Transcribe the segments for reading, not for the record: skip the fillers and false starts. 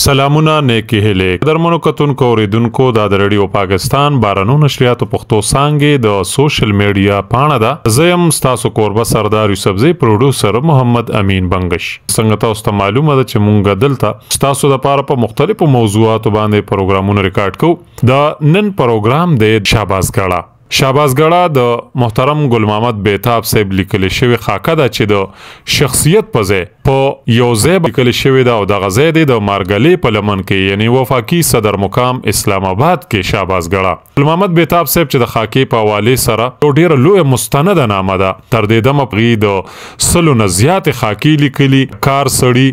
سلامونه نیکی هله درمنو کتونکو اوریدونکو دا د رادیو پاکستان بارانو نشریاتو پښتو څانګې د سوشل میډیا پاڼه ده. زم تاسو کوربه سردار یوسفزی پروډوسر محمد امین بنگش. څنګه تاسو ته معلومه ده چې مونږ دلته تاسو د پاره په مختلفو موضوعاتو باندې پروګرامونه ریکارډ کوو. د نن پروګرام د شاباسګړه د محترم ګل محمد بیتاب صاحب لیکل شوی خاکه ده چې د شخصیت په ځای په یو ځای لیکل شوی ده او د غزې د مارګلې په لمن کې یعنی وفاقي صدر مقام اسلام آباد کې شاباسګړه ګل محمد بیتاب صاحب چې د خاکې په حواله سره ډیره لوی مستند نامه ده. تر دې دمه پغې د سلو نه زیات خاکې لیکلي کار سړی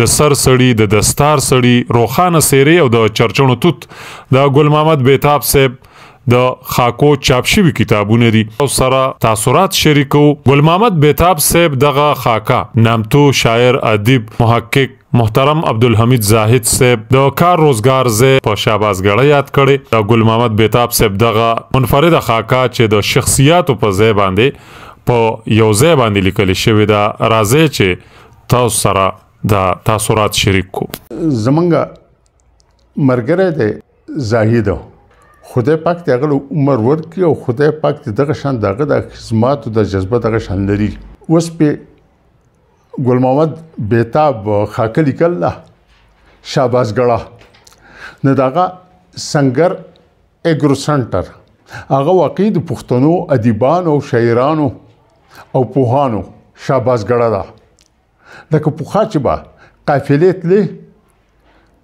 د سر سړی د دستار سړی روخانه سیری او د چرچونو توت د ګل محمد بیتاب صاحب د خاکو چاپ شوی کتابونه دي او سره تاثرات شریکو. ګل محمد بیتاب صاحب دغه خاکا نامتو شاعر ادیب محقق محترم عبدالحمید زاهد صاحب د کار روزګار زه په شاباسګړه یاد کړي. د ګل محمد بیتاب صاحب دغه منفرد خاکا چې د شخصیاتو په ځای باندې په یو ځای باندې لیکل شوی دا راځي چې تاسو سره د تاثرات شریک کو. زمونږ مرګره د زاهد خدای پاک ته هغه عمر ورکړي او خدای پاک ته دغه شان دغه د خدماتو د جذبه دغه شان لري. اوس په ګل محمد بیتاب خاکه لیکل شاباسګړه نه دغه سنگر اګرو سنټر هغه واقعي د پښتنو ادیبانو او شاعرانو او پوهانو شاباسګړه ده. لکه پوخا چې با قافلې تلې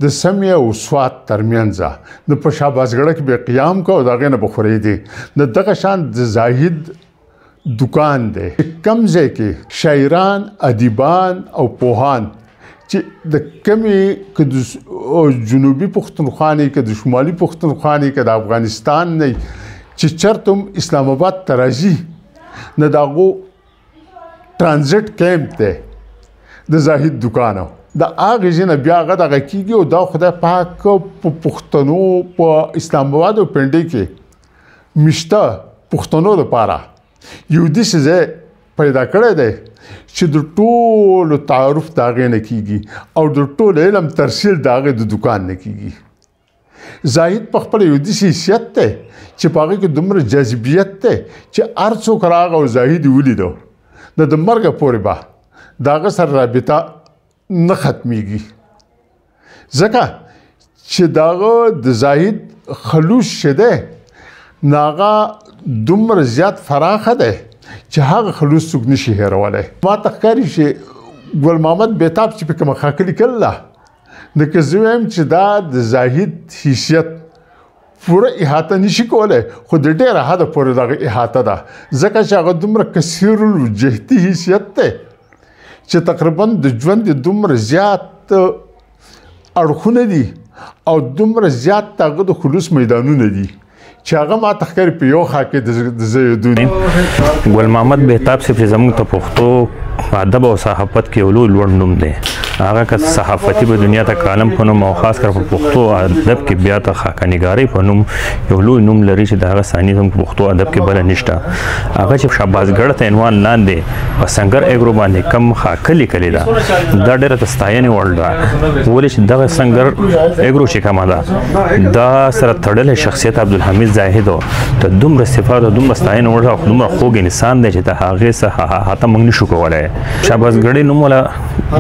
د سمیه او سوات ترمنځ د په شاباسګړه کې به قیام کو دا غنه بخوري دي د دغه شان د زاهد دکان دی کم ځای کې شاعران ادیبان او پوهان چې د کمی د جنوبي پښتونخوا کې د شمالي پښتونخوا کې د افغانستان نه چې چرتم اسلام آباد ترازی نه داغو ترانزیت کیمپ دی د زاهد دکانو د هغه جنه بیا هغه دغه کیږي او دا خدای پاک په پښتنو په اسلام آباد او پنډي کې مشته پښتنو لپاره یو دسه پیدا کړی دی چې د ټولو تعارف داغه نه کیږي او د ټولو علم ترسیل داغه د دکان نه کیږي. زاهد په خپل یو دسه حیثیت ته چې پاغه کې دومره جاذبیت ته چې ارڅو کراغه او زاهد ولیدو د مرګ پورې با داغه سره رابطه نه ختميږي ځکه چې داغه د زاهد خلوص شده ناغه دومره زیات فراخه ده چې هغه خلوص څوک نشي هیرولای. ما تخکاری چې ګل محمد بیتاب چې په کومه خاکلی کله د کزویم چې دا د زاهد حیثیت پوره احاطه نشي کولای خو د ډیره حد پورې دغه احاطه ده ځکه چې هغه دومره کثیر الجهتی حیثیت ده چې تقریبا د ژوند دومره زیات اړخونه دي او دومره زیات تاغه د خلوص میدانونه دي چې هغه ما تخکر په یو خاکه د زیدونی. ګل محمد بیتاب صاحب چې زموږ ته پښتو ادب او صحافت کې لوړ نوم دی. هغه که صحافتي په دنیا ته کالم په نوم او خاص کر په پښتو ادب کې بیا ته خاکانګاری په نوم یو لوی نوم لري چې دا ثاني هم پښتو ادب کې بل نشته. هغه چې شاباسګړه ته عنوان لاندې په سنگر اګرو باندې کم خاکلی کلی دا ډېره تستاینه وړ ده ولې چې دغه سنگر اګرو چې کومه ده دا سره تړل شخصیت عبدالحمید زاهد ته دومره صفات او دومره ستاینه وړ او دومره خوږ انسان دی چې ته هغه سره هاته موږ نشو کولای. شاباسګړې نوم ولا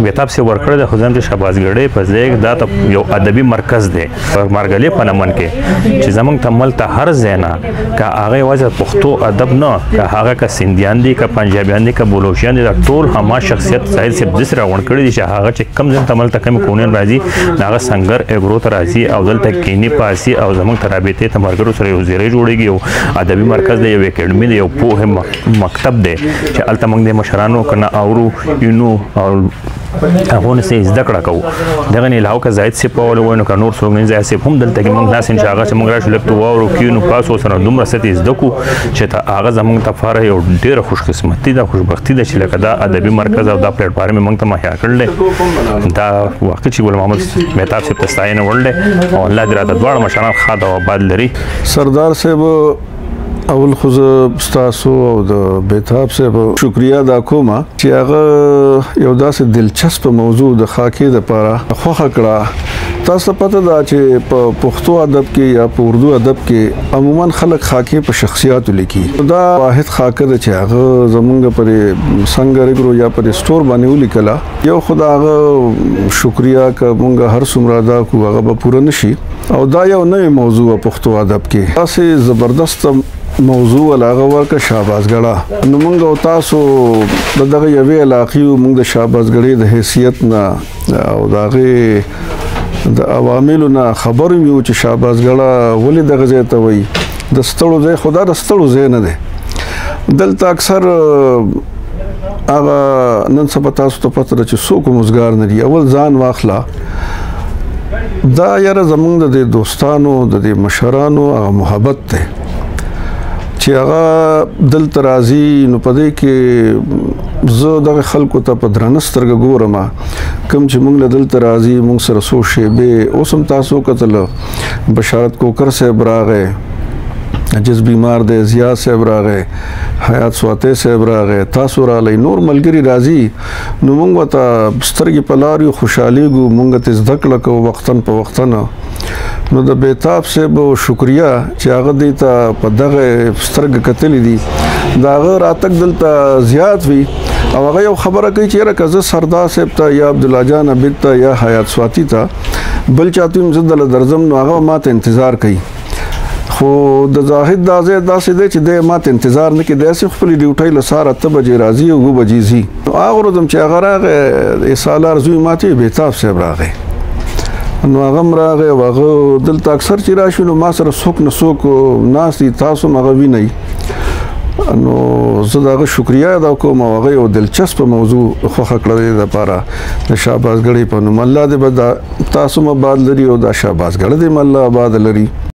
بیتاب سي ورکړه د خزم د شاباسګړې په ځای دا ته یو ادبي مرکز دی په مارګلې په لمن کې چې زمونږ ته ملته هر زینا کا هغه وځه پښتو ادب نه کا هغه کا سندیان دي کا پنجابیان دي کا بلوچستان دي ټول هما شخصیت سایل سي د سره ون کړی چې هغه چې کم ځن تمل ته کم کونین راځي هغه سنگر اګرو ته راځي او دلته کینی پاسي او زمونږ ته رابطه ته مرګرو سره یو زیری جوړیږي او ادبي مرکز دی یو اکیډمي دی یو په مکتب دی چې الته موږ د مشرانو کنه اورو یونو او هغه نه زده کړه کوو دغه نه علاوه زاید سی په ولو نو نور څو نه زاید سی هم دلته کې موږ ناس ان شاء الله چې موږ راشو لکه وورو کینو پاسو سره دومره ستې زده کو چې ته هغه زموږ ته فاره یو ډیره خوش قسمتي ده خوشبختی ده چې لکه دا ادبي مرکز او دا پلیټ فارم موږ ته مهیا کړل دا واقع چې ګل محمد بیتاب صاحب تستاینه ورلې او الله دې راته دواړه مشران خاطر او آباد لري. سردار صاحب اول خو ستاسو او د بیتاب صاحب شکریا دا کومه چې هغه یو داسې دلچسپ موضوع د خاکې لپاره خوښه کړه. تاسو پته ده چې په پښتو ادب کې یا په اردو ادب کې عموما خلک خاکې په شخصیاتو لیکي. دا واحد خاکه ده چې هغه زمونږ پر څنګه رګرو یا پر سٹور باندې ولیکله. یو خدای هغه شکریا که مونږ هر څومره دا کو هغه به پوره نشي او دا یو نوې موضوع پښتو ادب کې تاسو زبردست موضوع هغه ورکه شاباسګړه. نو مونږ او تاسو دغه یوې علاقې مونږ د شاباسګړې د حیثیت نه او دغه د عواملو نه خبر یو چې شاباسګړه ولې دغه ځای ته وایي د ستړو ځای خدا د ستړو ځای نه دی. دلته اکثر هغه نن سبا تاسو ته پته ده چې څوک مزګار نه دي. اول ځان واخله دا یاره زمونږ د دوستانو د مشرانو هغه محبت دی چې هغه دلته راځي. نو په دې کې زه دغه خلکو ته په درنه سترګه ګورم کوم چې موږ له دلته راځي. موږ سره څو شیبې اوس هم تاسو کتل بشارت کوکر صاحب راغی، جس بیمار دی ضیا صاحب راغی، حیات سواته صاحب راغی، تاسو راغلی، نور ملګري راځي. نو موږ ته سترګې په لارې خوشحالېږو، موږ ته زده کړه کوو وختن په وختن. نو د بیتاب صاحب شکریا چې هغه دی ته په دغه سترګې کتلې دي د هغه راتګ دلته زیات وي او هغه یو خبره کوي چې یاره که زه سردار صاحب ته یا عبدالله جان عبید ته یا حیات سواتی ته بل چاته هم زه دله درځم نو هغه ما ته انتظار کوي. خو د زاهد دا ځای داسې دی چې دی ما ته انتظار نه کوي. داسې خپلې ډیوټۍ له سهار 8 بجې راځي او 9 بجې ځي. نو هغه ورځ هم چې هغه راغی سالار زوی ما ته بیتاب صاحب راغی. نو هغه راغی او هغه دلته اکثر چې راشي نو ما سره څوک نه څوک ناست دي، تاسو هم هغه وینئ. نو زه د هغه شکریا ادا کوم او هغه یو دلچسپ موضوع خوښه کړه د لپاره د شاباسګړې په نوم. الله دې به تاسو مباد لري او دا شاباسګړه دې الله آباد لري.